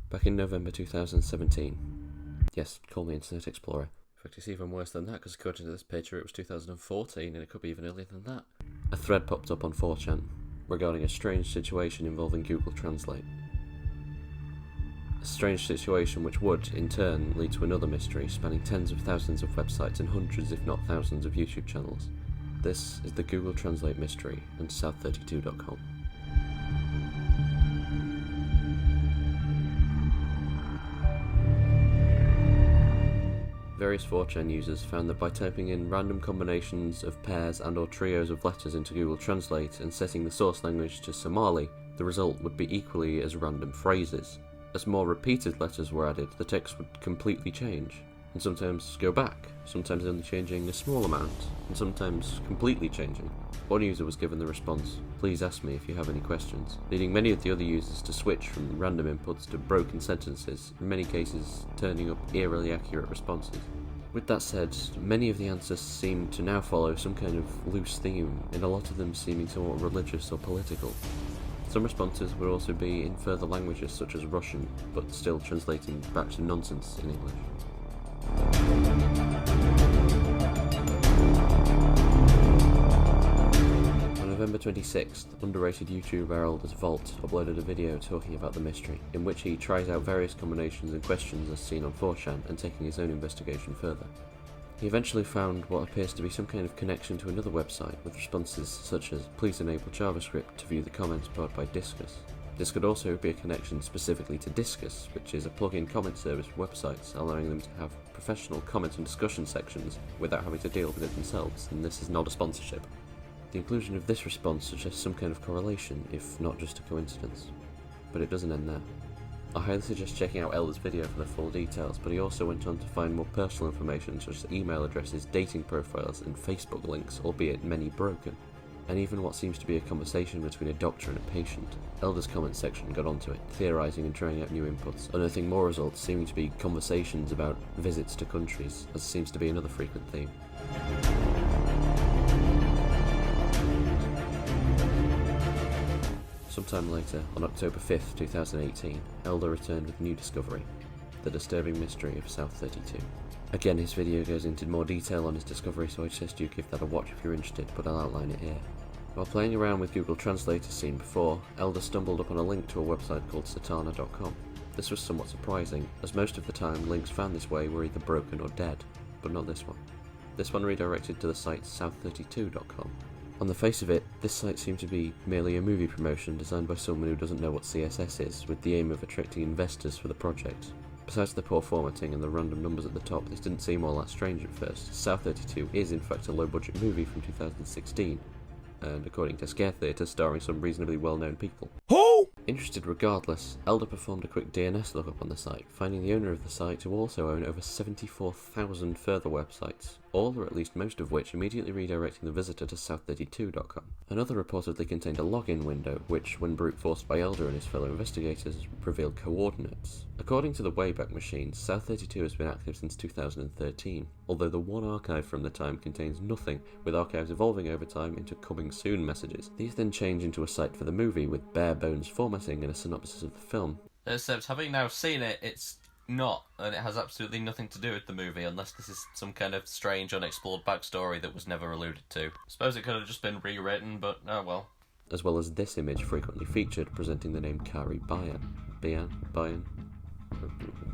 Back in November 2017. Yes, call me Internet Explorer. In fact, it's even worse than that, because according to this picture it was 2014, and it could be even earlier than that. A thread popped up on 4chan regarding a strange situation involving Google Translate. A strange situation which would, in turn, lead to another mystery spanning tens of thousands of websites and hundreds if not thousands of YouTube channels. This is the Google Translate mystery and South32.com. Various 4chan users found that by typing in random combinations of pairs and or trios of letters into Google Translate and setting the source language to Somali, the result would be equally as random phrases. As more repeated letters were added, the text would completely change, and sometimes go back, sometimes only changing a small amount, and sometimes completely changing. One user was given the response, "Please ask me if you have any questions," leading many of the other users to switch from random inputs to broken sentences, in many cases turning up eerily accurate responses. With that said, many of the answers seem to now follow some kind of loose theme, and a lot of them seeming somewhat religious or political. Some responses would also be in further languages such as Russian, but still translating back to nonsense in English. On November 26th, underrated YouTuber Elder's Vault uploaded a video talking about the mystery, in which he tries out various combinations and questions as seen on 4chan and taking his own investigation further. He eventually found what appears to be some kind of connection to another website, with responses such as "Please enable JavaScript to view the comments powered by Disqus." This could also be a connection specifically to Disqus, which is a plug-in comment service for websites, allowing them to have professional comment and discussion sections without having to deal with it themselves, and this is not a sponsorship. The inclusion of this response suggests some kind of correlation, if not just a coincidence. But it doesn't end there. I highly suggest checking out Elder's video for the full details, but he also went on to find more personal information such as email addresses, dating profiles, and Facebook links, albeit many broken. And even what seems to be a conversation between a doctor and a patient. Elder's comment section got onto it, theorising and trying out new inputs, unearthing more results seeming to be conversations about visits to countries, as seems to be another frequent theme. Sometime later, on October 5th, 2018, Elder returned with a new discovery, the disturbing mystery of South32. Again, his video goes into more detail on his discovery, so I suggest you give that a watch if you're interested, but I'll outline it here. While playing around with Google Translate as seen before, Elder stumbled upon a link to a website called Satana.com. This was somewhat surprising, as most of the time links found this way were either broken or dead, but not this one. This one redirected to the site South32.com. On the face of it, this site seemed to be merely a movie promotion designed by someone who doesn't know what CSS is, with the aim of attracting investors for the project. Besides the poor formatting and the random numbers at the top, this didn't seem all that strange at first. South32 is in fact a low-budget movie from 2016, and according to ScareTheater, starring some reasonably well-known people. Who? Interested regardless, Elder performed a quick DNS lookup on the site, finding the owner of the site to also own over 74,000 further websites, all or at least most of which immediately redirecting the visitor to South32.com. Another reportedly contained a login window, which, when brute forced by Elder and his fellow investigators, revealed coordinates. According to the Wayback Machine, South32 has been active since 2013, although the one archive from the time contains nothing, with archives evolving over time into coming soon messages. These then change into a site for the movie, with bare bones formatting and a synopsis of the film. Except, having now seen it, it's not, and it has absolutely nothing to do with the movie, unless this is some kind of strange, unexplored backstory that was never alluded to. Suppose it could have just been rewritten, but oh well. As well as this image frequently featured, presenting the name Kari Bian. Bian?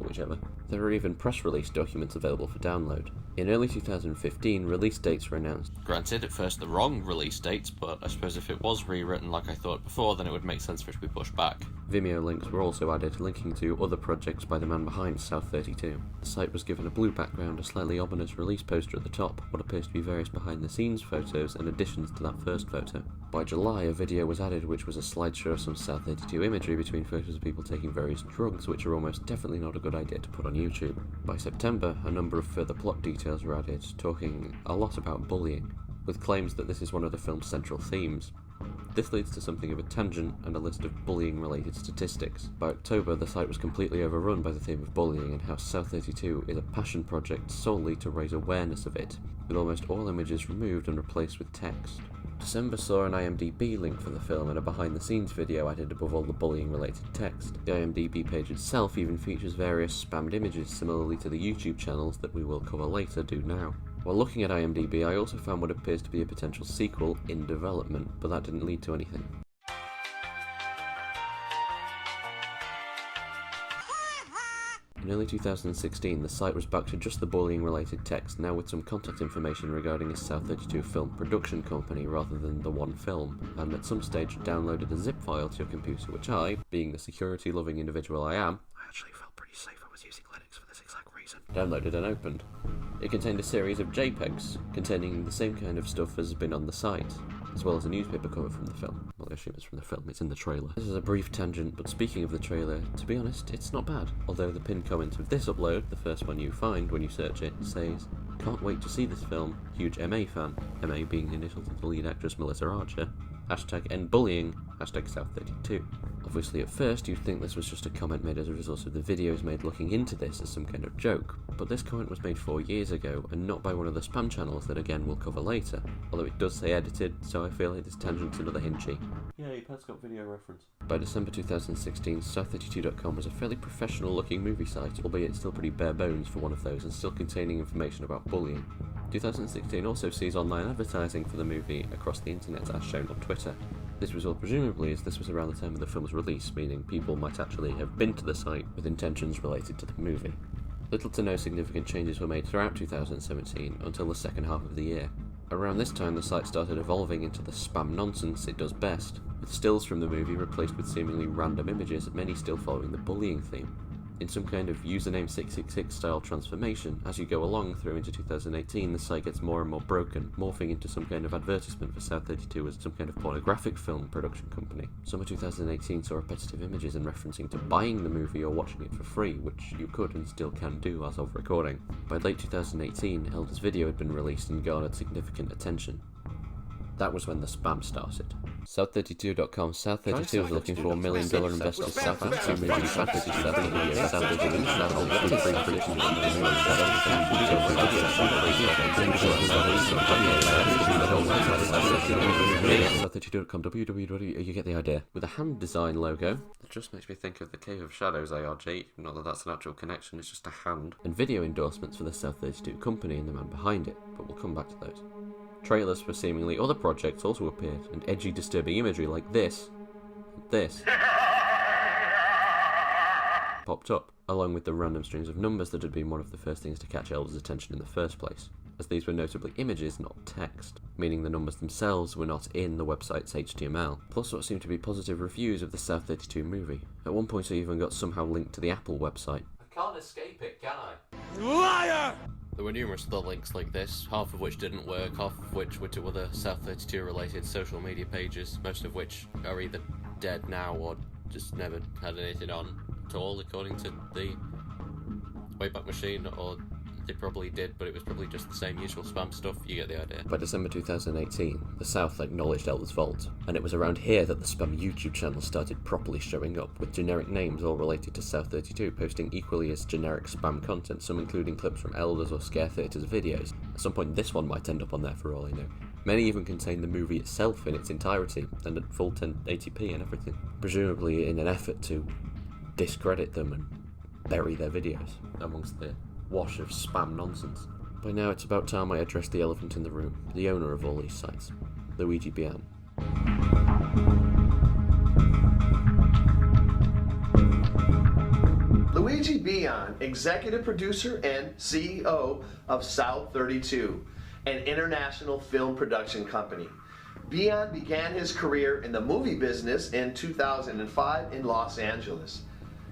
Whichever. There are even press release documents available for download. In early 2015, release dates were announced. Granted, at first the wrong release dates, but I suppose if it was rewritten like I thought before, then it would make sense for it to be pushed back. Vimeo links were also added, linking to other projects by the man behind South32. The site was given a blue background, a slightly ominous release poster at the top, what appears to be various behind-the-scenes photos and additions to that first photo. By July, a video was added which was a slideshow of some South32 imagery between photos of people taking various drugs, which are almost definitely not a good idea to put on YouTube. By September, a number of further plot details were added, talking a lot about bullying, with claims that this is one of the film's central themes. This leads to something of a tangent and a list of bullying-related statistics. By October, the site was completely overrun by the theme of bullying and how South32 is a passion project solely to raise awareness of it, with almost all images removed and replaced with text. December saw an IMDb link for the film and a behind-the-scenes video added above all the bullying-related text. The IMDb page itself even features various spammed images similarly to the YouTube channels that we will cover later do now. While looking at IMDb, I also found what appears to be a potential sequel in development, but that didn't lead to anything. In early 2016, the site was back to just the bullying-related text, now with some contact information regarding a South 32 film production company rather than the one film, and at some stage downloaded a zip file to your computer, which I, being the security-loving individual I am, I actually felt pretty safe I was using Linux for this exact reason, downloaded and opened. It contained a series of JPEGs, containing the same kind of stuff as has been on the site, as well as a newspaper cover from the film. Well, I assume it's from the film, it's in the trailer. This is a brief tangent, but speaking of the trailer, to be honest, it's not bad. Although the pinned comment of this upload, the first one you find when you search it, says, "Can't wait to see this film, huge MA fan," MA being the initial to the lead actress Melissa Archer, #end bullying, #South32. Obviously at first you'd think this was just a comment made as a result of the videos made looking into this as some kind of joke, but this comment was made 4 years ago and not by one of the spam channels that again we'll cover later, although it does say edited, so I feel like this tangent's another hinchy. Yay, Pat's got video reference. By December 2016, South32.com was a fairly professional looking movie site, albeit still pretty bare bones for one of those and still containing information about bullying. 2016 also sees online advertising for the movie across the internet as shown on Twitter. This was all presumably as this was around the time of the film's release, meaning people might actually have been to the site with intentions related to the movie. Little to no significant changes were made throughout 2017 until the second half of the year. Around this time the site started evolving into the spam nonsense it does best, with stills from the movie replaced with seemingly random images, many still following the bullying theme. In some kind of username 666 style transformation, as you go along through into 2018, the site gets more and more broken, morphing into some kind of advertisement for South 32 as some kind of pornographic film production company. Summer 2018 saw repetitive images and referencing to buying the movie or watching it for free, which you could and still can do as of recording. By late 2018, Elder's video had been released and garnered significant attention. That was when the spam started. South32.com. South32 was looking for $1 million investors. South32 movie. South32 video. South32 international. Free predictions on the movie. South32.com. www. You get the idea. With a hand design logo. It just makes me think of the Cave of Shadows ARG. Not that that's an actual connection, it's just a hand. And video endorsements for the South32 company and the man behind it. But we'll come back to those. Trailers for seemingly other projects also appeared, and edgy, disturbing imagery like this popped up, along with the random strings of numbers that had been one of the first things to catch Elder's attention in the first place, as these were notably images, not text, meaning the numbers themselves were not in the website's HTML, plus what seemed to be positive reviews of the South 32 movie. At one point I even got somehow linked to the Apple website. I can't escape it, can I? Liar! There were numerous other links like this, half of which didn't work, half of which were to other South 32 related social media pages, most of which are either dead now or just never had anything on at all, according to the Wayback Machine, or they probably did, but it was probably just the same usual spam stuff. You get the idea. By December 2018, the South acknowledged Elder's Vault, and it was around here that the spam YouTube channels started properly showing up, with generic names all related to South 32 posting equally as generic spam content, some including clips from Elder's or ScareTheater's videos. At some point this one might end up on there for all I know. Many even contain the movie itself in its entirety, and at full 1080p and everything, presumably in an effort to discredit them and bury their videos amongst the wash of spam nonsense. By now it's about time I address the elephant in the room, the owner of all these sites, Luigi Bian. Luigi Bian, executive producer and CEO of South 32, an international film production company. Bian began his career in the movie business in 2005 in Los Angeles.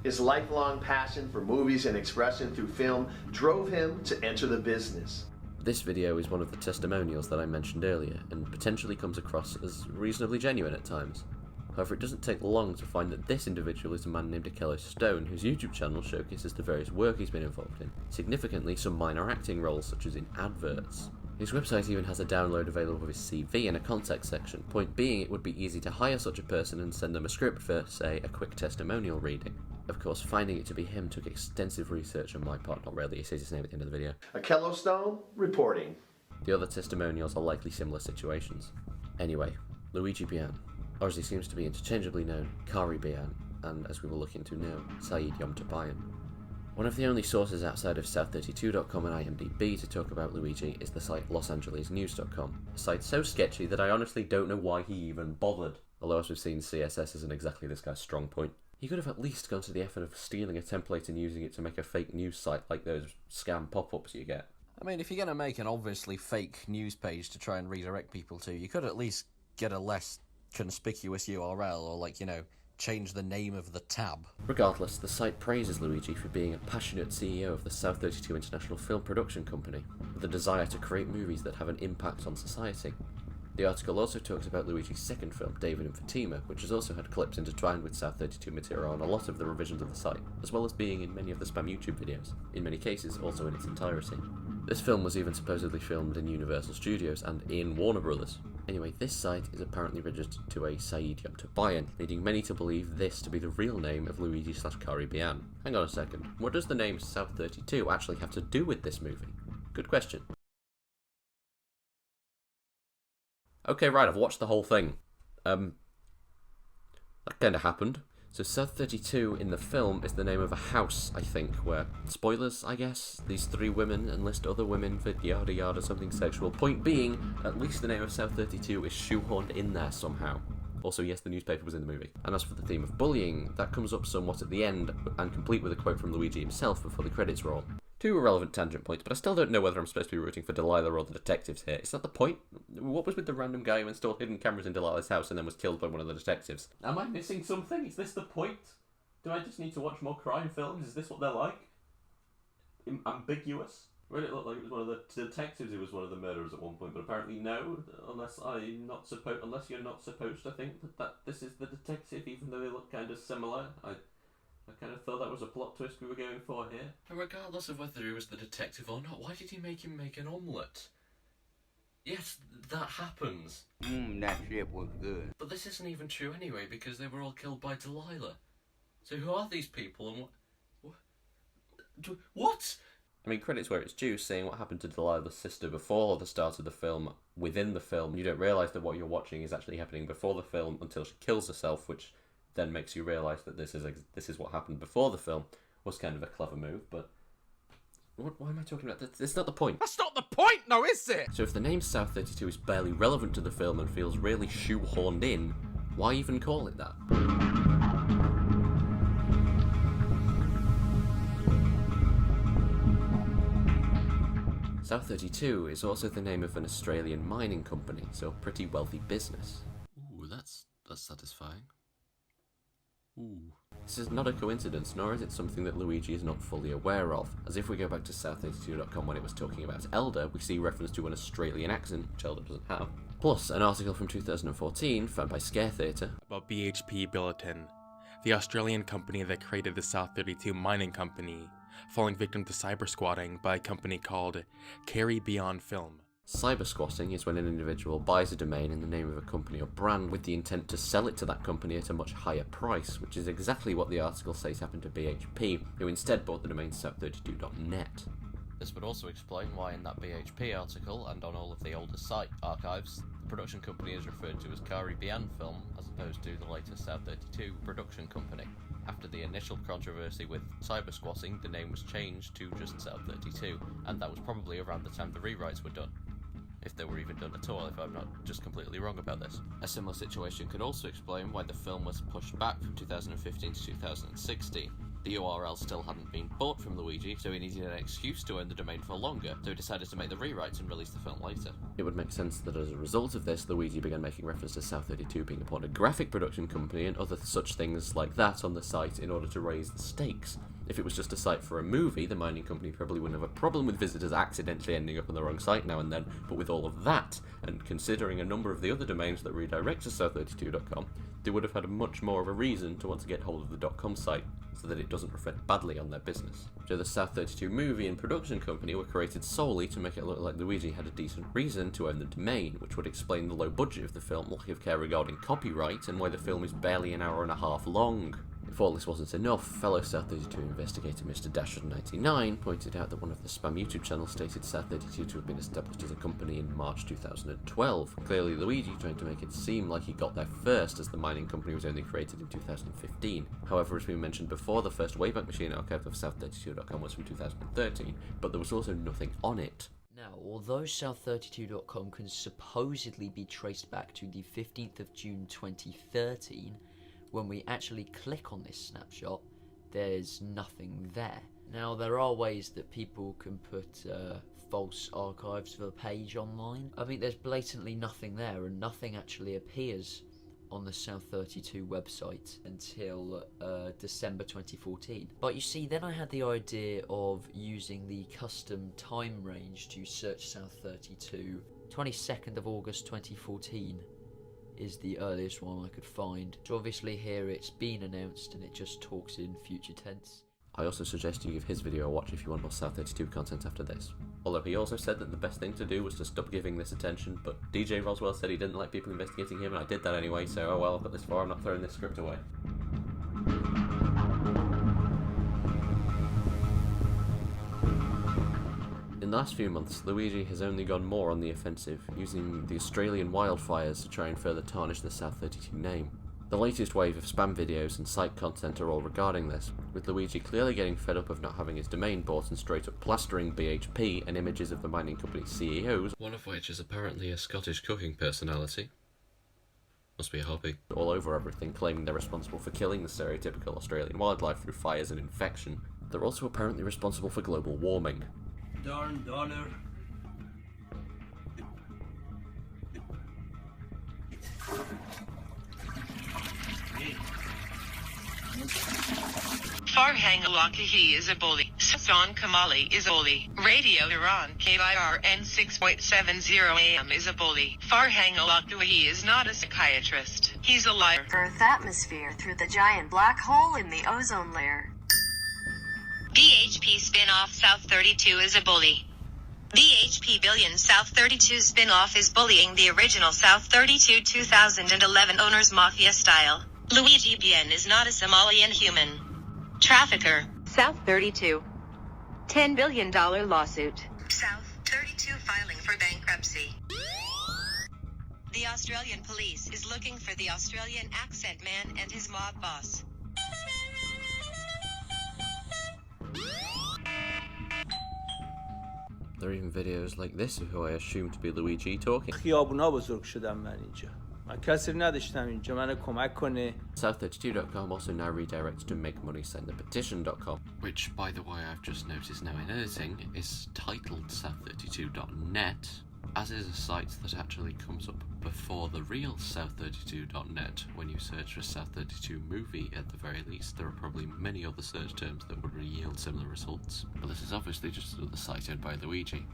His lifelong passion for movies and expression through film drove him to enter the business. This video is one of the testimonials that I mentioned earlier, and potentially comes across as reasonably genuine at times. However, it doesn't take long to find that this individual is a man named Akello Stone, whose YouTube channel showcases the various work he's been involved in, significantly some minor acting roles such as in adverts. His website even has a download available of his CV in a contact section, point being it would be easy to hire such a person and send them a script for, say, a quick testimonial reading. Of course, finding it to be him took extensive research on my part. Not really, he says his name at the end of the video. Akello Stone reporting. The other testimonials are likely similar situations. Anyway, Luigi Bian, or as he seems to be interchangeably known, Kari Bian, and as we will look into now, Saeed Yomtabayan. One of the only sources outside of South32.com and IMDb to talk about Luigi is the site LosAngelesNews.com, a site so sketchy that I honestly don't know why he even bothered. Although as we've seen, CSS isn't exactly this guy's strong point. He could have at least gone to the effort of stealing a template and using it to make a fake news site like those scam pop-ups you get. I mean, if you're going to make an obviously fake news page to try and redirect people to, you could at least get a less conspicuous URL or, like, you know, change the name of the tab. Regardless, the site praises Luigi for being a passionate CEO of the South 32 International Film Production Company, with a desire to create movies that have an impact on society. The article also talks about Luigi's second film, David and Fatima, which has also had clips intertwined with South 32 material on a lot of the revisions of the site, as well as being in many of the spam YouTube videos, in many cases also in its entirety. This film was even supposedly filmed in Universal Studios and in Warner Brothers. Anyway, this site is apparently registered to a Saeed Yomtabayan, leading many to believe this to be the real name of Luigi/Kari Bian. Hang on a second, what does the name South 32 actually have to do with this movie? Good question. Okay, right, I've watched the whole thing. That kinda happened. So South 32 in the film is the name of a house, I think, where, spoilers, I guess, these three women enlist other women for yada yada something sexual. Point being, at least the name of South 32 is shoehorned in there somehow. Also, yes, the newspaper was in the movie. And as for the theme of bullying, that comes up somewhat at the end, and complete with a quote from Luigi himself before the credits roll. Two irrelevant tangent points, but I still don't know whether I'm supposed to be rooting for Delilah or the detectives here. Is that the point? What was with the random guy who installed hidden cameras in Delilah's house and then was killed by one of the detectives? Am I missing something? Is this the point? Do I just need to watch more crime films? Is this what they're like? Ambiguous? Well, it looked like it was one of the detectives who was one of the murderers at one point, but apparently no, unless you're not supposed to think that this is the detective, even though they look kind of similar. I kind of thought that was a plot twist we were going for here. And regardless of whether he was the detective or not, why did he make him make an omelette? Yes, that happens. That shit was good. But this isn't even true anyway, because they were all killed by Delilah. So who are these people and what? I mean, credit's where it's due, seeing what happened to Delilah's sister before the start of the film, within the film. You don't realise that what you're watching is actually happening before the film until she kills herself, which then makes you realise that this is what happened before the film. Was kind of a clever move, but why am I talking about this? It's not the point. That's not the point, no, is it? So if the name South 32 is barely relevant to the film and feels really shoehorned in, why even call it that? South 32 is also the name of an Australian mining company, so a pretty wealthy business. Ooh, that's satisfying. Ooh. This is not a coincidence, nor is it something that Luigi is not fully aware of, as if we go back to South32.com when it was talking about Elder, we see reference to an Australian accent, which Elder doesn't have. Plus, an article from 2014, found by ScareTheater, about BHP Billiton, the Australian company that created the South 32 mining company, falling victim to cybersquatting by a company called Kari Bian Film. Cybersquatting is when an individual buys a domain in the name of a company or brand with the intent to sell it to that company at a much higher price, which is exactly what the article says happened to BHP, who instead bought the domain south32.net. This would also explain why in that BHP article, and on all of the older site archives, the production company is referred to as Kari Bian Film, as opposed to the later South 32 production company. After the initial controversy with cybersquatting, the name was changed to just South 32, and that was probably around the time the rewrites were done. If they were even done at all, if I'm not just completely wrong about this. A similar situation could also explain why the film was pushed back from 2015 to 2016. The URL still hadn't been bought from Luigi, so he needed an excuse to own the domain for longer, so he decided to make the rewrites and release the film later. It would make sense that as a result of this, Luigi began making reference to South 32 being a pornographic production company and other such things like that on the site in order to raise the stakes. If it was just a site for a movie, the mining company probably wouldn't have a problem with visitors accidentally ending up on the wrong site now and then, but with all of that, and considering a number of the other domains that redirect to south32.com, they would have had much more of a reason to want to get hold of the .com site, so that it doesn't reflect badly on their business. So the South 32 movie and production company were created solely to make it look like Luigi had a decent reason to own the domain, which would explain the low budget of the film, lack of care regarding copyright, and why the film is barely an hour and a half long. If all this wasn't enough, fellow South32 investigator Mr. Dasher99 pointed out that one of the spam YouTube channels stated South32 to have been established as a company in March 2012. Clearly Luigi trying to make it seem like he got there first, as the mining company was only created in 2015. However, as we mentioned before, the first Wayback Machine archive of South32.com was from 2013, but there was also nothing on it. Now, although South32.com can supposedly be traced back to the 15th of June 2013, when we actually click on this snapshot, there's nothing there. Now, there are ways that people can put false archives of a page online. I mean, there's blatantly nothing there, and nothing actually appears on the South32 website until December 2014. But you see, then I had the idea of using the custom time range to search South32. 22nd of August 2014 is the earliest one I could find. So obviously here it's been announced and it just talks in future tense. I also suggest you give his video a watch if you want more South32 content after this. Although he also said that the best thing to do was to stop giving this attention, but DJ Roswell said he didn't like people investigating him, and I did that anyway, so oh well, I've got this far, I'm not throwing this script away. In the last few months, Luigi has only gone more on the offensive, using the Australian wildfires to try and further tarnish the South32 name. The latest wave of spam videos and site content are all regarding this, with Luigi clearly getting fed up of not having his domain bought and straight up plastering BHP and images of the mining company's CEOs, One of which is apparently a Scottish cooking personality. Must be a hobby. all over everything, claiming they're responsible for killing the stereotypical Australian wildlife through fires and infection. They're also apparently responsible for global warming. Darn dollar. Farhang Alakahi is a bully. Safan Kamali is a bully. Radio Iran KIRN 6.70 AM is a bully. Farhang Alakahi is not a psychiatrist. He's a liar. Earth atmosphere through the giant black hole in the ozone layer. BHP spin-off South 32 is a bully. BHP Billion South 32 spin-off is bullying the original South 32 2011 owners mafia style. Luigi Bian is not a Somalian human trafficker. South 32. $10 billion lawsuit. South 32 filing for bankruptcy. The Australian police is looking for the Australian accent man and his mob boss. There are even videos like this of who I assume to be Luigi talking. خیابونا بزرگ شدم من اینجا. من کسی نداشتم اینجا منو کمک کنه. South32.com also now redirects to makemoneysendthepetition.com, Which, by the way, I've just noticed now in editing, is titled South32.net, as is a site that actually comes up before the real South32.net. When you search for South32 movie, at the very least, there are probably many other search terms that would yield similar results. But this is obviously just another site owned by Luigi.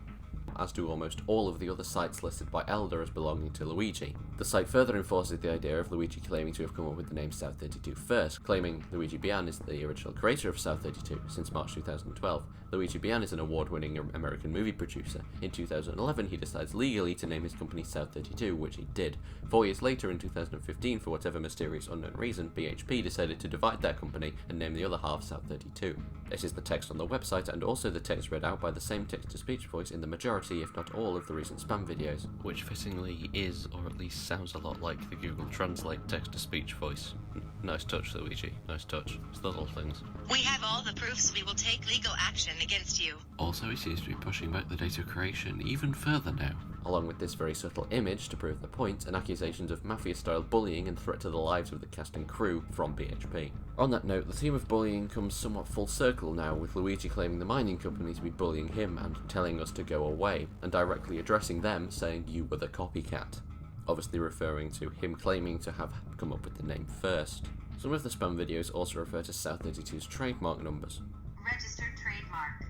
as do almost all of the other sites listed by Elder as belonging to Luigi. The site further enforces the idea of Luigi claiming to have come up with the name South32 first, claiming Luigi Bian is the original creator of South32 since March 2012. Luigi Bian is an award-winning American movie producer. In 2011, he decides legally to name his company South32, which he did. 4 years later, in 2015, for whatever mysterious unknown reason, BHP decided to divide their company and name the other half South32. This is the text on the website, and also the text read out by the same text-to-speech voice in the majority, if not all, of the recent spam videos. Which fittingly is, or at least sounds a lot like, the Google Translate text-to-speech voice. Nice touch, Luigi. Nice touch. It's the little things. We have all the proofs. We will take legal action against you. Also, he seems to be pushing back the date of creation even further now. Along with this very subtle image to prove the point, and accusations of mafia-style bullying and threat to the lives of the cast and crew from BHP. On that note, the theme of bullying comes somewhat full circle now, with Luigi claiming the mining company to be bullying him and telling us to go away, and directly addressing them, saying you were the copycat. Obviously referring to him claiming to have come up with the name first. Some of the spam videos also refer to South32's trademark numbers. Registered trademark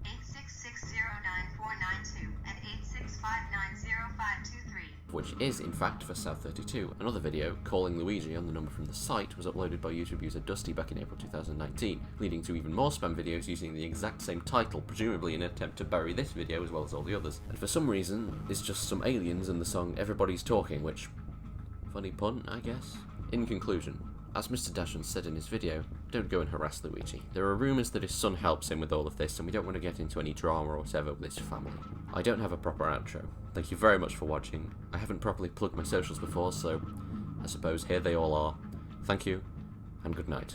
866099492 and 865905523. Which is, in fact, for South32. Another video, calling Luigi on the number from the site, was uploaded by YouTube user Dusty back in April 2019, leading to even more spam videos using the exact same title, presumably in an attempt to bury this video as well as all the others. And for some reason, it's just some aliens in the song Everybody's Talking, which... funny pun, I guess? In conclusion, As Mr. Dashun said in his video, don't go and harass Luigi. There are rumours that his son helps him with all of this, and we don't want to get into any drama or whatever with his family. I don't have a proper outro. Thank you very much for watching. I haven't properly plugged my socials before, so I suppose here they all are. Thank you, and good night.